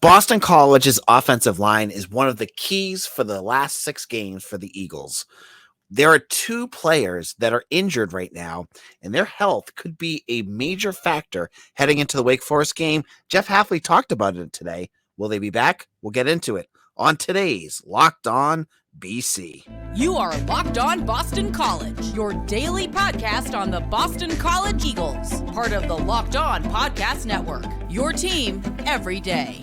Boston College's offensive line is one of the keys for the last 6 games for the Eagles. There are 2 players that are injured right now, and their health could be a major factor heading into the Wake Forest game. Jeff Hafley talked about it today. Will they be back? We'll get into it on today's Locked On BC. You are Locked On Boston College, your daily podcast on the Boston College Eagles, part of the Locked On Podcast Network, your team every day.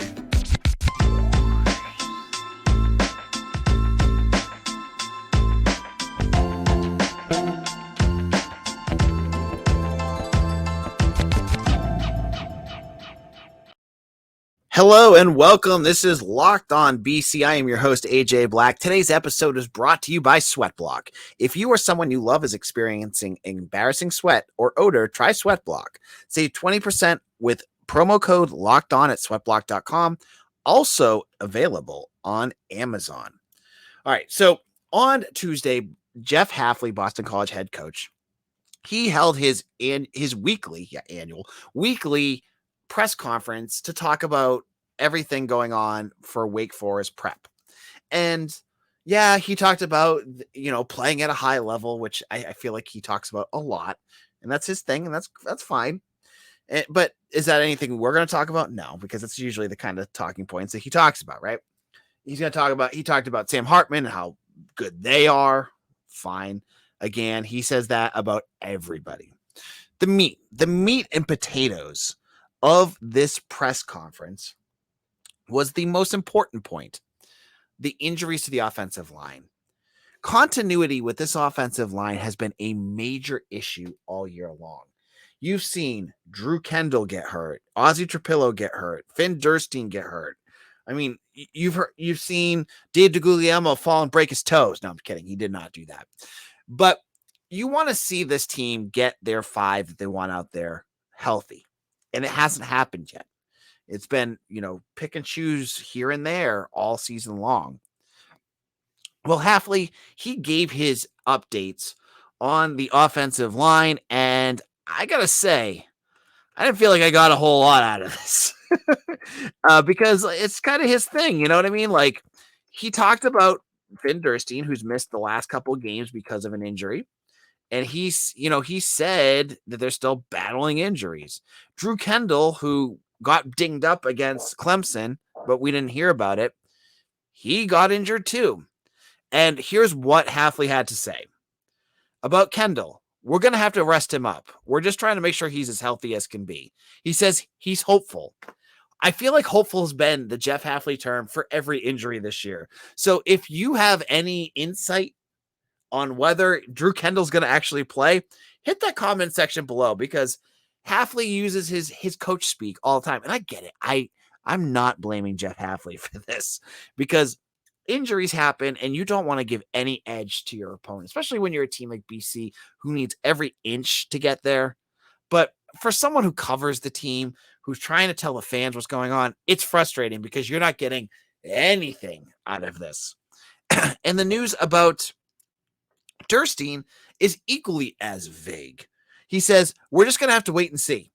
Hello and welcome. This is Locked On BC. I am your host, AJ Black. Today's episode is brought to you by SweatBlock. If you or someone you love is experiencing embarrassing sweat or odor, try SweatBlock. Save 20% with promo code Locked On at sweatblock.com. Also available on Amazon. All right. So on Tuesday, Jeff Hafley, Boston College head coach, he held his weekly press conference to talk about everything going on for Wake Forest prep. And yeah, he talked about, playing at a high level, which I feel like he talks about a lot, and that's his thing. And that's fine. But is that anything we're going to talk about? No, because that's usually the kind of talking points that he talks about, right? He talked about Sam Hartman and how good they are. Fine. Again, he says that about everybody. The meat and potatoes of this press conference was the most important point: the injuries to the offensive line. Continuity with this offensive line has been a major issue all year long. You've seen Drew Kendall get hurt, Ozzie Trapillo get hurt, Finn Dirstine get hurt. I mean, you've seen Dave DeGuglielmo fall and break his toes. No, I'm kidding. He did not do that. But you want to see this team get their 5 that they want out there healthy. And it hasn't happened yet. It's been, pick and choose here and there all season long. Well, Hafley, he gave his updates on the offensive line, and I got to say, I didn't feel like I got a whole lot out of this because it's kind of his thing. You know what I mean? Like, he talked about Finn Dirstine, who's missed the last couple of games because of an injury. And he said that they're still battling injuries. Drew Kendall, who got dinged up against Clemson, but we didn't hear about it, he got injured too. And here's what Hafley had to say about Kendall. We're going to have to rest him up. We're just trying to make sure he's as healthy as can be. He says he's hopeful. I feel like hopeful has been the Jeff Hafley term for every injury this year. So if you have any insight on whether Drew Kendall's going to actually play, hit that comment section below, because Hafley uses his coach speak all the time. And I get it. I'm not blaming Jeff Hafley for this, because injuries happen and you don't want to give any edge to your opponent, especially when you're a team like BC who needs every inch to get there. But for someone who covers the team, who's trying to tell the fans what's going on, it's frustrating because you're not getting anything out of this. And the news about Dirstine is equally as vague. He says, we're just going to have to wait and see.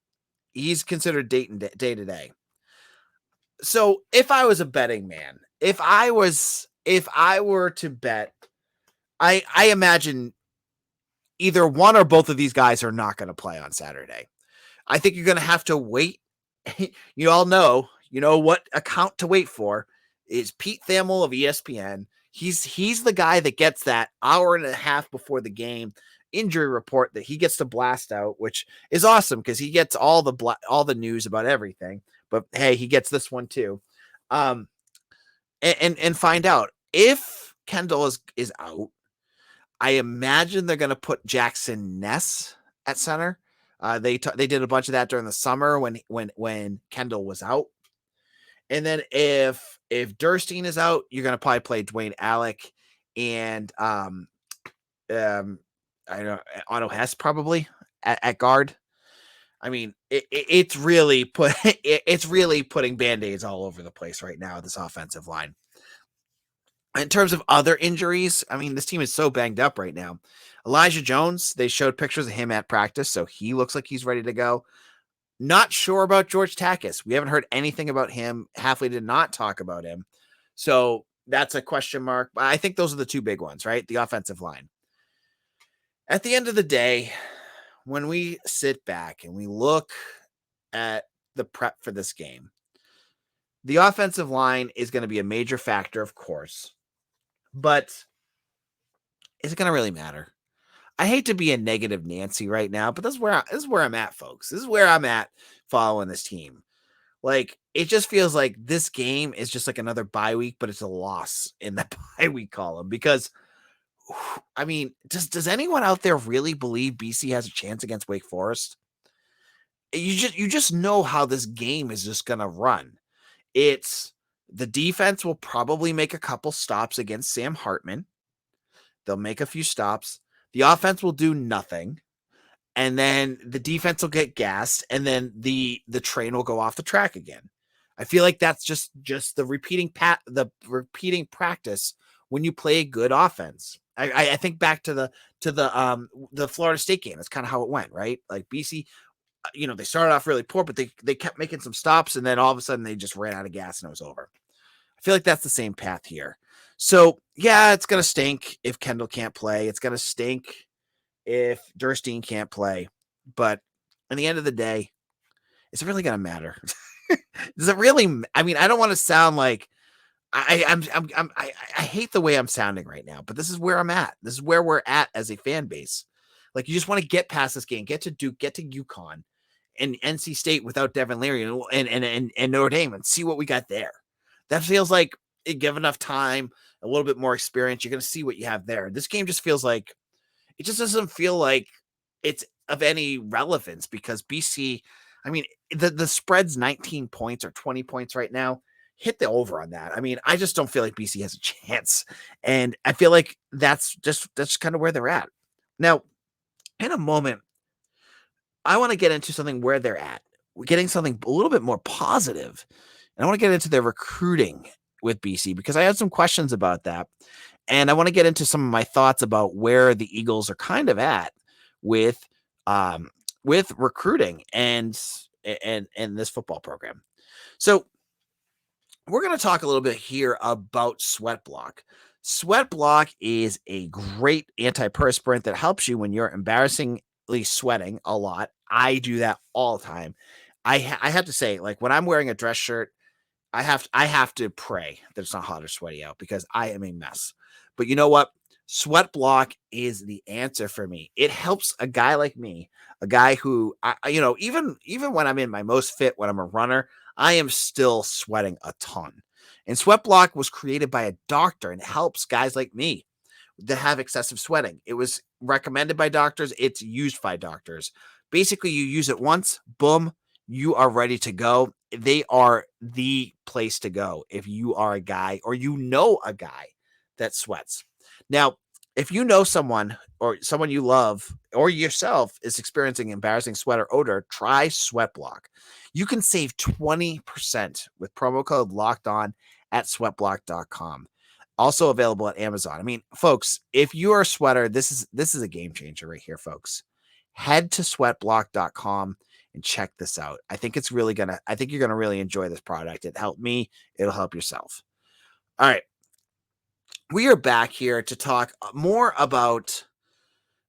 He's considered day to day. So if I was a betting man, if I were to bet, I imagine either one or both of these guys are not going to play on Saturday. I think you're going to have to wait. You all know, what account to wait for is Pete Thamel of ESPN. He's the guy that gets that hour and a half before the game injury report that he gets to blast out, which is awesome because he gets all the news about everything. But hey, he gets this one too, and find out if Kendall is out. I imagine they're going to put Jackson Ness at center. They did a bunch of that during the summer when Kendall was out. And then if Dirstine is out, you're going to probably play Dwayne Alec and I don't know, Otto Hess probably at guard. I mean, it's really putting Band-Aids all over the place right now, this offensive line. In terms of other injuries, I mean, this team is so banged up right now. Elijah Jones, they showed pictures of him at practice, so he looks like he's ready to go. Not sure about George Takis. We haven't heard anything about him. Hafley did not talk about him. So that's a question mark. I think those are the two big ones, right? The offensive line. At the end of the day, when we sit back and we look at the prep for this game, the offensive line is going to be a major factor, of course, but is it going to really matter? I hate to be a negative Nancy right now, but this is where I'm at, folks. This is where I'm at following this team. Like, it just feels like this game is just like another bye week, but it's a loss in the bye week column because, I mean, does anyone out there really believe BC has a chance against Wake Forest? You just know how this game is just gonna run. It's the defense will probably make a couple stops against Sam Hartman. They'll make a few stops. The offense will do nothing. And then the defense will get gassed, and then the train will go off the track again. I feel like that's just the repeating practice when you play a good offense. I think back to the Florida State game. That's kind of how it went, right? Like BC, they started off really poor, but they kept making some stops, and then all of a sudden they just ran out of gas and it was over. I feel like that's the same path here. So yeah, it's gonna stink if Kendall can't play. It's gonna stink if Dirstine can't play. But at the end of the day, is it really going to matter? Does it really? I mean, I don't want to sound like I hate the way I'm sounding right now, but this is where I'm at. This is where we're at as a fan base. Like, you just want to get past this game, get to Duke, get to UConn and NC State without Devin Leary and Notre Dame and see what we got there. That feels like it give enough time, a little bit more experience. You're going to see what you have there. This game just feels like, it just doesn't feel like it's of any relevance because BC, I mean, the spread's 19 points or 20 points right now. Hit the over on that. I mean, I just don't feel like BC has a chance. And I feel like that's kind of where they're at. Now, in a moment, I want to get into something where they're at. We're getting something a little bit more positive. And I want to get into their recruiting with BC because I had some questions about that. And I want to get into some of my thoughts about where the Eagles are kind of at with recruiting and this football program. So we're going to talk a little bit here about SweatBlock. SweatBlock is a great antiperspirant that helps you when you're embarrassingly sweating a lot. I do that all the time. I have to say, like, when I'm wearing a dress shirt, I have to pray that it's not hot or sweaty out because I am a mess. But you know what? SweatBlock is the answer for me. It helps a guy like me, a guy who, even when I'm in my most fit, when I'm a runner, I am still sweating a ton. And SweatBlock was created by a doctor and helps guys like me that have excessive sweating. It was recommended by doctors. It's used by doctors. Basically, you use it once, boom, you are ready to go. They are the place to go if you are a guy or you know a guy that sweats. Now, if you know someone or someone you love or yourself is experiencing embarrassing sweat or odor, try SweatBlock. You can save 20% with promo code LOCKEDON at sweatblock.com. Also available at Amazon. I mean, folks, if you are a sweater, this is a game changer right here, folks. Head to sweatblock.com and check this out. I think you're going to really enjoy this product. It helped me. It'll help yourself. All right. We are back here to talk more about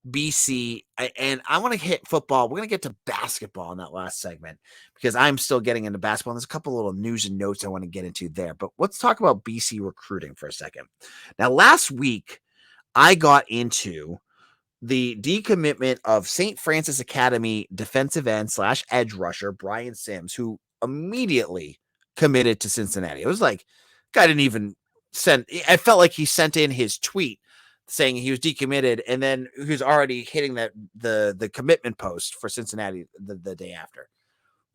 BC, and I want to hit football. We're going to get to basketball in that last segment because I'm still getting into basketball. And there's a couple little news and notes I want to get into there, but let's talk about BC recruiting for a second. Now, last week, I got into the decommitment of St. Francis Academy defensive end / edge rusher, Brian Sims, who immediately committed to Cincinnati. It was like, guy didn't even I felt like he sent in his tweet saying he was decommitted, and then he was already hitting the commitment post for Cincinnati the day after.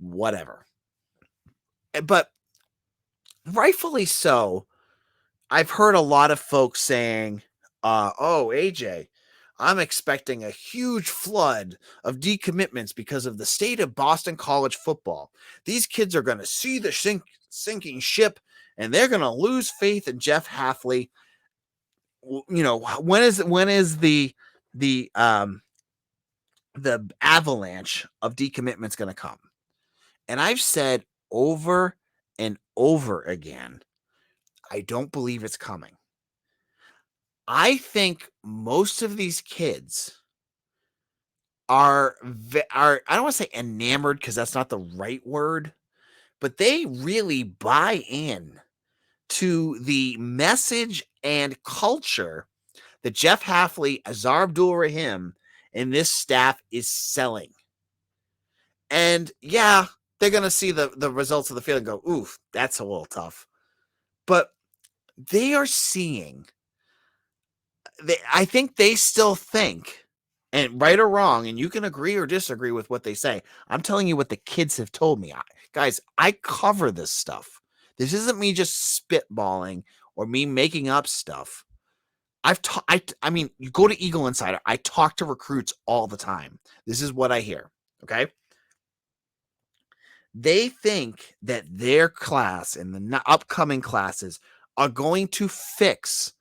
Whatever. But rightfully so, I've heard a lot of folks saying, oh, AJ, I'm expecting a huge flood of decommitments because of the state of Boston College football. These kids are going to see the sinking ship, and they're going to lose faith in Jeff Hafley. When is the avalanche of decommitments going to come? And I've said over and over again, I don't believe it's coming. I think most of these kids are I don't want to say enamored because that's not the right word, but they really buy in to the message and culture that Jeff Hafley, Azar Abdul Rahim, and this staff is selling. And yeah, they're going to see the results of the field and go, oof, that's a little tough. But they are seeing, I think they still think, and right or wrong, and you can agree or disagree with what they say. I'm telling you what the kids have told me. Guys, I cover this stuff. This isn't me just spitballing or me making up stuff. I mean, you go to Eagle Insider. I talk to recruits all the time. This is what I hear. Okay. They think that their class and the upcoming classes are going to fix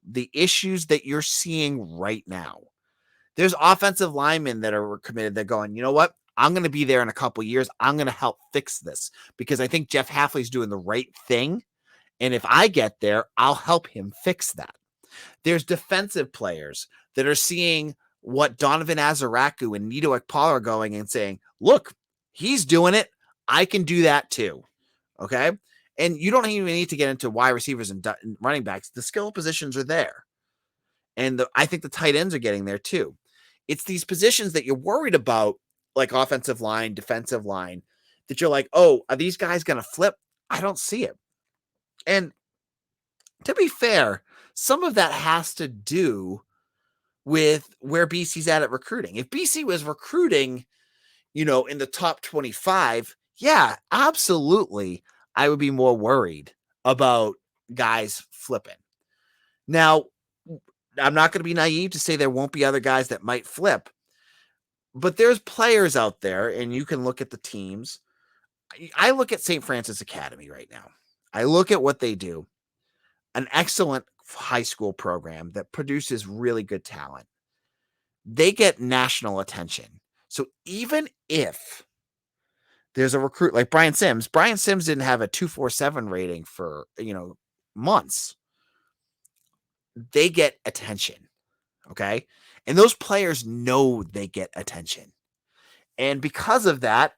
the issues that you're seeing right now. There's offensive linemen that are committed. They're going, you know what? I'm going to be there in a couple years. I'm going to help fix this because I think Jeff Hafley's doing the right thing. And if I get there, I'll help him fix that. There's defensive players that are seeing what Donovan Azaraku and Nito Ekpal are going and saying, look, he's doing it. I can do that too. Okay. And you don't even need to get into wide receivers and running backs. The skill positions are there. And I think the tight ends are getting there too. It's these positions that you're worried about, like offensive line, defensive line, that you're like, oh, are these guys going to flip? I don't see it. And to be fair, some of that has to do with where BC's at recruiting. If BC was recruiting, in the top 25, yeah, absolutely, I would be more worried about guys flipping. Now, I'm not going to be naive to say there won't be other guys that might flip, but there's players out there, and you can look at the teams. I look at St. Francis Academy right now. I look at what they do. An excellent high school program that produces really good talent. They get national attention. So even if there's a recruit like Brian Sims didn't have a 247 rating for, months. They get attention. Okay. And those players know they get attention. And because of that,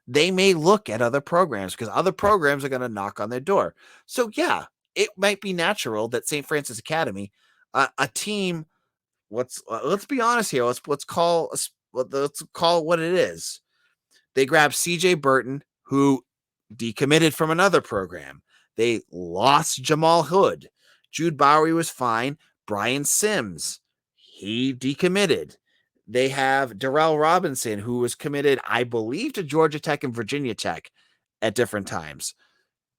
they may look at other programs because other programs are going to knock on their door. So yeah, it might be natural that St. Francis Academy, a team, let's be honest here. Let's call it what it is. They grabbed CJ Burton, who decommitted from another program. They lost Jamal Hood. Jude Bowery was fine. Brian Sims, he decommitted. They have Darrell Robinson, who was committed, I believe, to Georgia Tech and Virginia Tech at different times.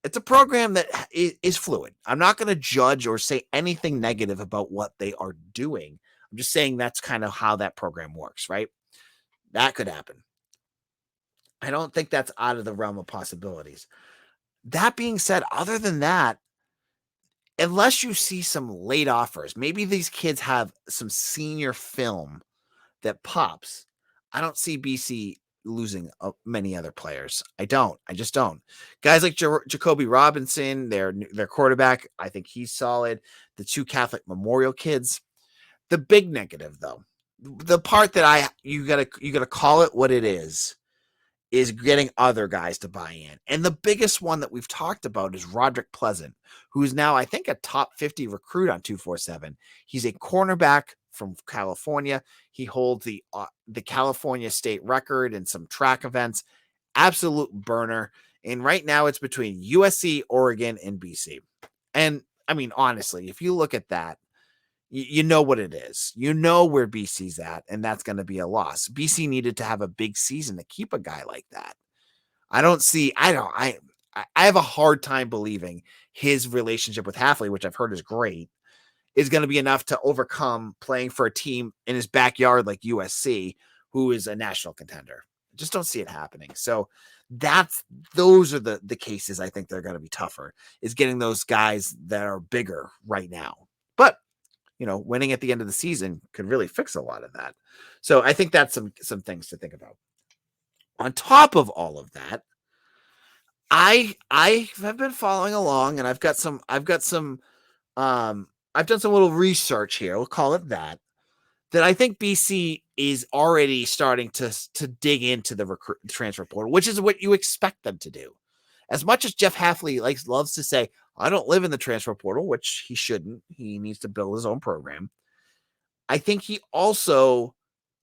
It's a program that is fluid. I'm not going to judge or say anything negative about what they are doing. I'm just saying that's kind of how that program works, right? That could happen. I don't think that's out of the realm of possibilities. That being said, other than that, unless you see some late offers, maybe these kids have some senior film that pops. I don't see BC losing many other players. I just don't. Guys like Jacoby Robinson, their quarterback, I think he's solid. The two Catholic Memorial kids. The big negative, though, the part that you gotta call it what it is getting other guys to buy in. And the biggest one that we've talked about is Roderick Pleasant, who's now, I think, a top 50 recruit on 247. He's a cornerback from California. He holds the California state record in some track events. Absolute burner. And right now it's between USC, Oregon, and BC. And I mean, honestly, if you look at that, you know what it is. You know where BC's at, and that's going to be a loss. BC needed to have a big season to keep a guy like that. I have a hard time believing his relationship with Hafley, which I've heard is great, is going to be enough to overcome playing for a team in his backyard like USC, who is a national contender. I just don't see it happening. So those are the cases I think they're going to be tougher, is getting those guys that are bigger right now. But winning at the end of the season could really fix a lot of that. So I think that's some things to think about. On top of all of that, I have been following along, and I've done some little research here. We'll call it that. That I think BC is already starting to dig into the transfer portal, which is what you expect them to do. As much as Jeff Hafley loves to say, I don't live in the transfer portal, which he shouldn't. He needs to build his own program. I think he also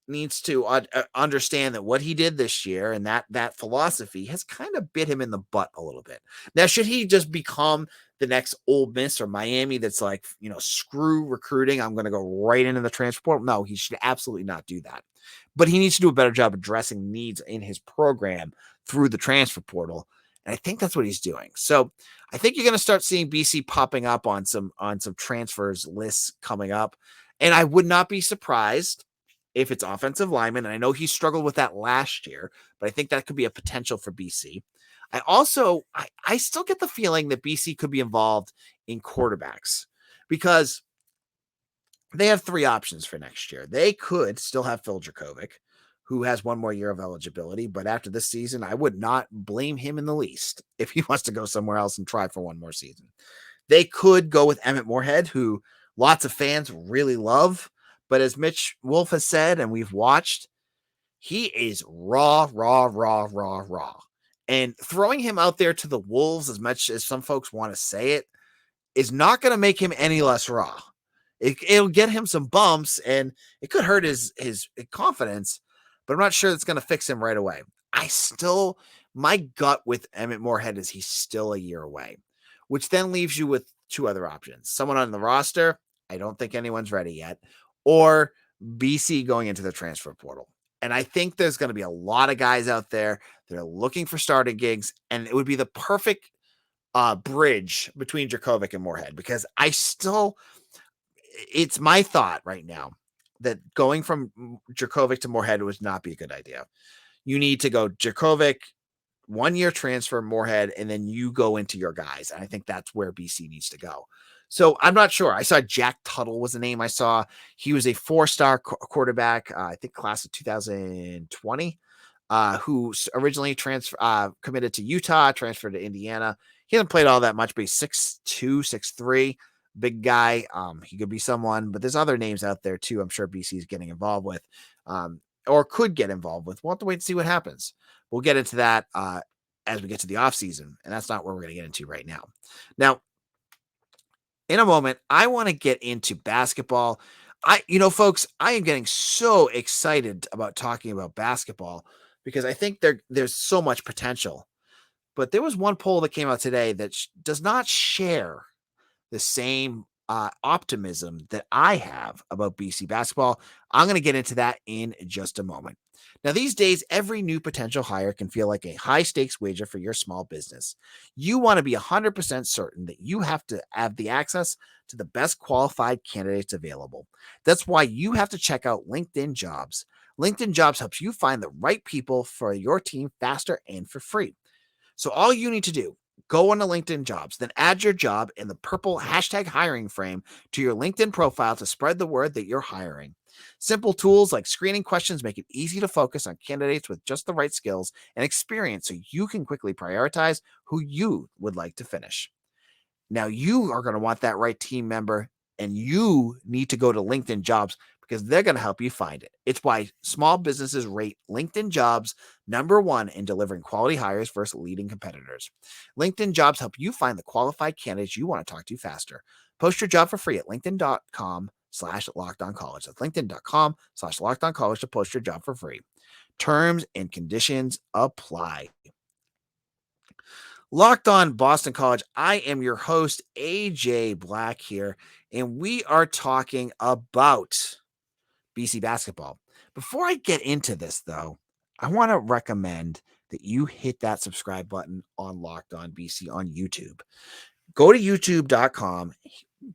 needs to understand that what he did this year and that philosophy has kind of bit him in the butt a little bit. Now, should he just become the next Ole Miss or Miami that's like, screw recruiting, I'm going to go right into the transfer portal? No, he should absolutely not do that. But he needs to do a better job addressing needs in his program through the transfer portal. And I think that's what he's doing. So I think you're going to start seeing BC popping up on some transfers lists coming up. And I would not be surprised if it's offensive lineman. And I know he struggled with that last year, but I think that could be a potential for BC. I still get the feeling that BC could be involved in quarterbacks because they have three options for next year. They could still have Phil Dracovic, who has one more year of eligibility, but after this season, I would not blame him in the least if he wants to go somewhere else and try for one more season. They could go with Emmett Moorhead, who lots of fans really love, but as Mitch Wolf has said, and we've watched, he is raw. And throwing him out there to the wolves, as much as some folks want to say it, is not going to make him any less raw. It'll get him some bumps, and it could hurt his confidence, but I'm not sure it's going to fix him right away. My gut with Emmett Moorhead is he's still a year away, which then leaves you with two other options. Someone on the roster, I don't think anyone's ready yet, or BC going into the transfer portal. And I think there's going to be a lot of guys out there that are looking for starting gigs, and it would be the perfect bridge between Dracovic and Moorhead, because it's my thought right now that going from Dracovic to Moorhead would not be a good idea. You need to go Dracovic, 1 year transfer, Moorhead, and then you go into your guys. And I think that's where BC needs to go. So I'm not sure. I saw Jack Tuttle was the name I saw. He was a 4-star quarterback, I think class of 2020, who originally committed to Utah, transferred to Indiana. He hasn't played all that much, but he's 6'2", 6'3", big guy. He could be someone, but there's other names out there too. I'm sure BC is getting involved with, or could get involved with. We'll have to wait and see what happens. We'll get into that as we get to the offseason, and that's not where we're going to get into right now. Now, in a moment, I want to get into basketball. Folks, I am getting so excited about talking about basketball because I think there's so much potential. But there was one poll that came out today that does not share the same optimism that I have about BC basketball. I'm going to get into that in just a moment. Now, these days, every new potential hire can feel like a high-stakes wager for your small business. You want to be 100% certain that you have to have the access to the best qualified candidates available. That's why you have to check out LinkedIn Jobs. LinkedIn Jobs helps you find the right people for your team faster and for free. So all you need to do, go on to LinkedIn Jobs, then add your job in the purple #hiring frame to your LinkedIn profile to spread the word that you're hiring. Simple tools like screening questions make it easy to focus on candidates with just the right skills and experience so you can quickly prioritize who you would like to finish. Now, you are going to want that right team member, and you need to go to LinkedIn Jobs because they're going to help you find it. It's why small businesses rate LinkedIn Jobs #1 in delivering quality hires versus leading competitors. LinkedIn Jobs help you find the qualified candidates you want to talk to faster. Post your job for free at linkedin.com/LockedOnCollege. That's linkedin.com/LockedOnCollege to post your job for free. Terms and conditions apply. Locked On Boston College. I am your host, AJ Black here, and we are talking about BC basketball. Before I get into this, though, I want to recommend that you hit that subscribe button on Locked On BC on YouTube. Go to youtube.com,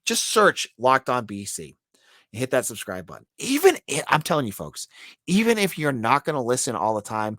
just search Locked On BC, and hit that subscribe button. I'm telling you, folks, even if you're not going to listen all the time,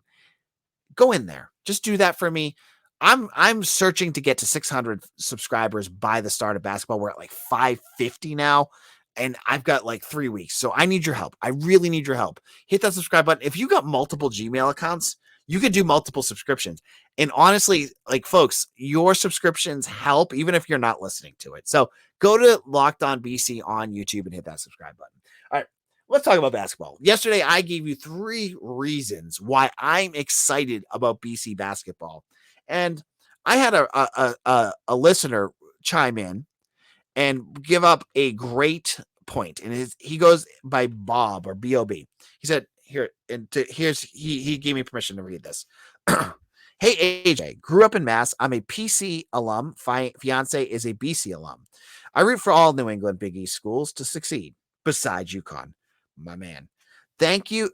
go in there. Just do that for me. I'm searching to get to 600 subscribers by the start of basketball. We're at like 550 now, and I've got like 3 weeks. So I need your help. I really need your help. Hit that subscribe button. If you got multiple Gmail accounts, You could do multiple subscriptions. And honestly, like folks, your subscriptions help even if you're not listening to it. So go to Locked On BC on YouTube and hit that subscribe button. All right, let's talk about basketball. Yesterday, I gave you 3 reasons why I'm excited about BC basketball. And I had a listener chime in and give up a great point. And he goes by Bob or B-O-B. He said, he gave me permission to read this. Hey, AJ, grew up in Mass. I'm a PC alum. Fiance is a BC alum. I root for all New England Big East schools to succeed, besides UConn. My man. Thank you.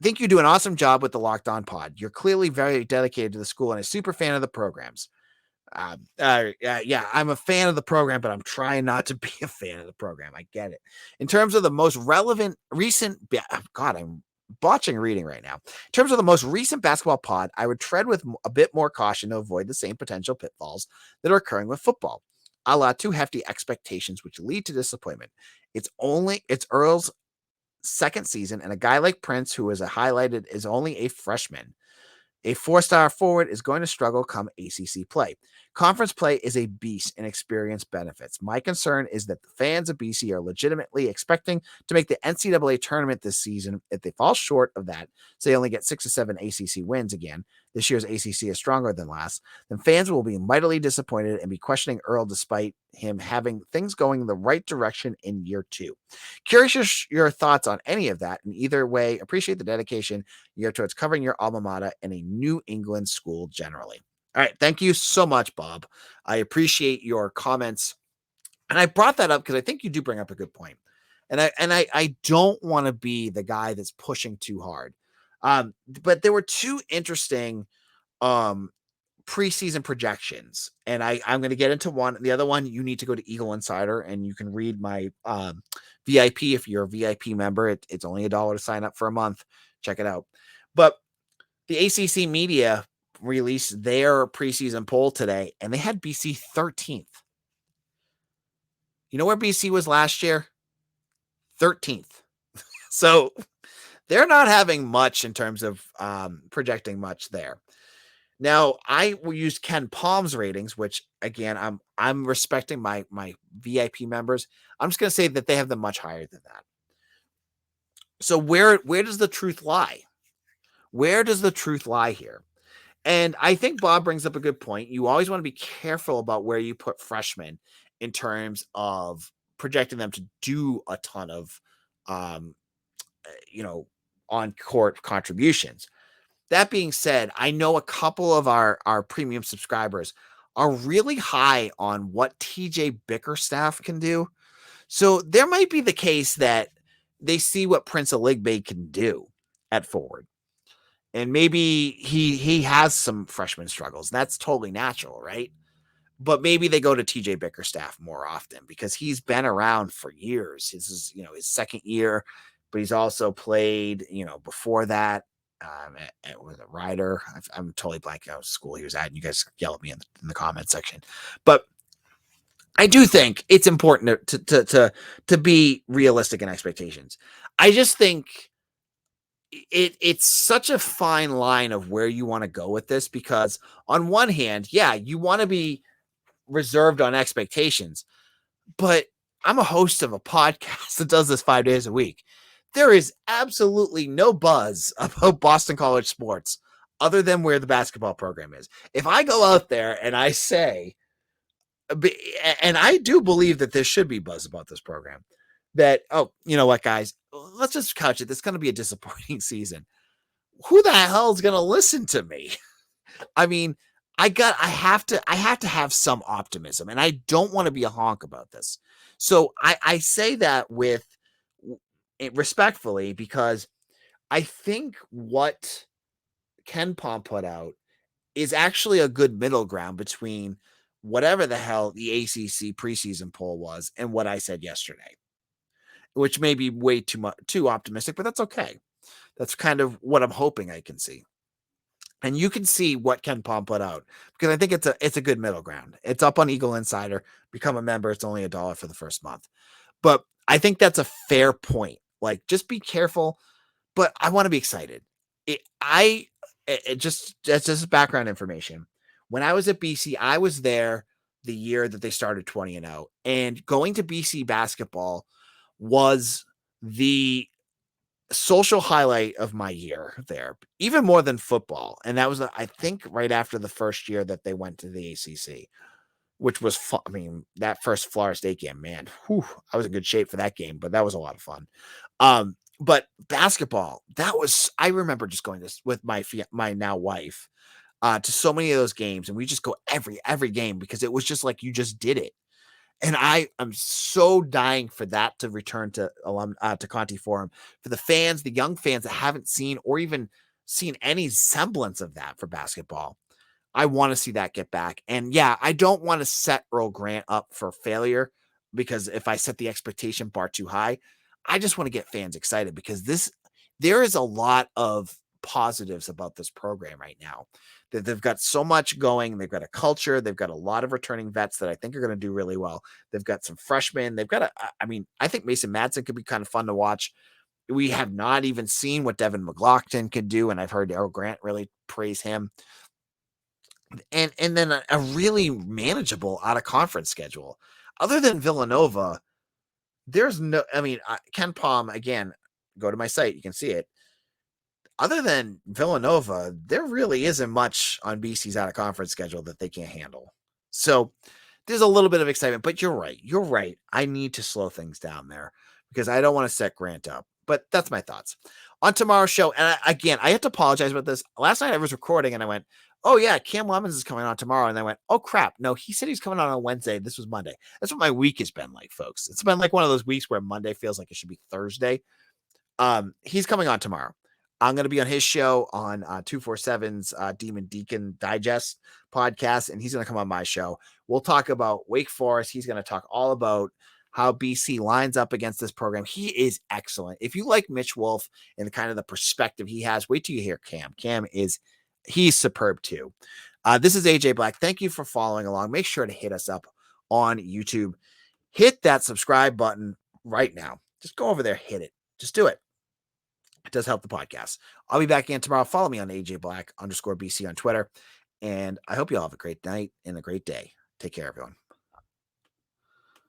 Think you do an awesome job with the Locked On pod. You're clearly very dedicated to the school and a super fan of the programs. Yeah, I'm a fan of the program, but I'm trying not to be a fan of the program. I get it. In terms of the most relevant recent, God, I'm botching reading right now. In terms of the most recent basketball pod, I would tread with a bit more caution to avoid the same potential pitfalls that are occurring with football. A la too hefty expectations, which lead to disappointment. It's Earl's second season, and a guy like Prince, who is highlighted, is only a freshman. A 4-star forward is going to struggle come ACC play. Conference play is a beast and experience benefits. My concern is that the fans of BC are legitimately expecting to make the NCAA tournament this season. If they fall short of that, say only get 6 or 7 ACC wins again, this year's ACC is stronger than last, then fans will be mightily disappointed and be questioning Earl despite him having things going the right direction in year 2. Curious your thoughts on any of that. And either way, appreciate the dedication you have towards covering your alma mater and a New England school generally. All right. Thank you so much, Bob. I appreciate your comments. And I brought that up because I think you do bring up a good point. And I don't want to be the guy that's pushing too hard. But there were 2 interesting preseason projections. And I'm going to get into one. The other one, you need to go to Eagle Insider and you can read my VIP. If you're a VIP member, it's only $1 to sign up for a month. Check it out. But the ACC media released their preseason poll today, and they had BC 13th. You know where BC was last year? 13th. So they're not having much in terms of projecting much there. Now, I will use Ken Palm's ratings, which again, I'm respecting my VIP members. I'm just going to say that they have them much higher than that. So where does the truth lie? Where does the truth lie here? And I think Bob brings up a good point. You always want to be careful about where you put freshmen in terms of projecting them to do a ton of, on-court contributions. That being said, I know a couple of our premium subscribers are really high on what TJ Bickerstaff can do. So there might be the case that they see what Prince Aligbe can do at forward. And maybe he has some freshman struggles. That's totally natural, right? But maybe they go to TJ Bickerstaff more often because he's been around for years. This is, his second year, but he's also played, before that with a Rider. I'm totally blanking out what school he was at. And you guys yell at me in the comment section. But I do think it's important to be realistic in expectations. I just think it's such a fine line of where you want to go with this, because on one hand, yeah, you want to be reserved on expectations, but I'm a host of a podcast that does this 5 days a week. There is absolutely no buzz about Boston College sports other than where the basketball program is. If I go out there and I say, and I do believe that there should be buzz about this program, that, oh, you know what, guys, let's just couch it. This is going to be a disappointing season. Who the hell is going to listen to me? I mean, I have to have some optimism, and I don't want to be a honk about this. So I say that with respectfully, because I think what Ken Palm put out is actually a good middle ground between whatever the hell the ACC preseason poll was and what I said yesterday, which may be way too optimistic, but that's okay. That's kind of what I'm hoping I can see. And you can see what Ken Palm put out, because I think it's a good middle ground. It's up on Eagle Insider. Become a member. It's only $1 for the first month. But I think that's a fair point. Like, just be careful, but I want to be excited. that's just background information. When I was at BC, I was there the year that they started 20-0, and going to BC basketball was the social highlight of my year there, even more than football. And that was, I think, right after the first year that they went to the ACC, which was fun. I mean, that first Florida State game, man, whew, I was in good shape for that game, but that was a lot of fun. But basketball, I remember just going with my now wife, to so many of those games, and we just go every game because it was just like you just did it. And I'm so dying for that to return to to Conti Forum, for the fans, the young fans that haven't seen or even seen any semblance of that for basketball. I want to see that get back. And yeah, I don't want to set Earl Grant up for failure, because if I set the expectation bar too high, I just want to get fans excited, because there is a lot of positives about this program right now. That they've got so much going. They've got a culture. They've got a lot of returning vets that I think are going to do really well. They've got some freshmen. I think Mason Madsen could be kind of fun to watch. We have not even seen what Devin McLaughlin could do, and I've heard Earl Grant really praise him. And then a really manageable out of conference schedule. Other than Villanova, there's no. I mean, Ken Palm, again. Go to my site, you can see it. Other than Villanova, there really isn't much on BC's out of conference schedule that they can't handle. So there's a little bit of excitement, but you're right. You're right. I need to slow things down there, because I don't want to set Grant up. But that's my thoughts on tomorrow's show. And I have to apologize about this. Last night I was recording and I went, oh yeah, Cam Lemons is coming on tomorrow. And I went, oh crap. No, he said he's coming on Wednesday. This was Monday. That's what my week has been like, folks. It's been like one of those weeks where Monday feels like it should be Thursday. He's coming on tomorrow. I'm going to be on his show on 247's Demon Deacon Digest podcast, and he's going to come on my show. We'll talk about Wake Forest. He's going to talk all about how BC lines up against this program. He is excellent. If you like Mitch Wolf and kind of the perspective he has, wait till you hear Cam. He's superb too. This is AJ Black. Thank you for following along. Make sure to hit us up on YouTube. Hit that subscribe button right now. Just go over there, hit it. Just do it. It does help the podcast. I'll be back again tomorrow. Follow me on AJ Black _BC on Twitter. And I hope you all have a great night and a great day. Take care, everyone.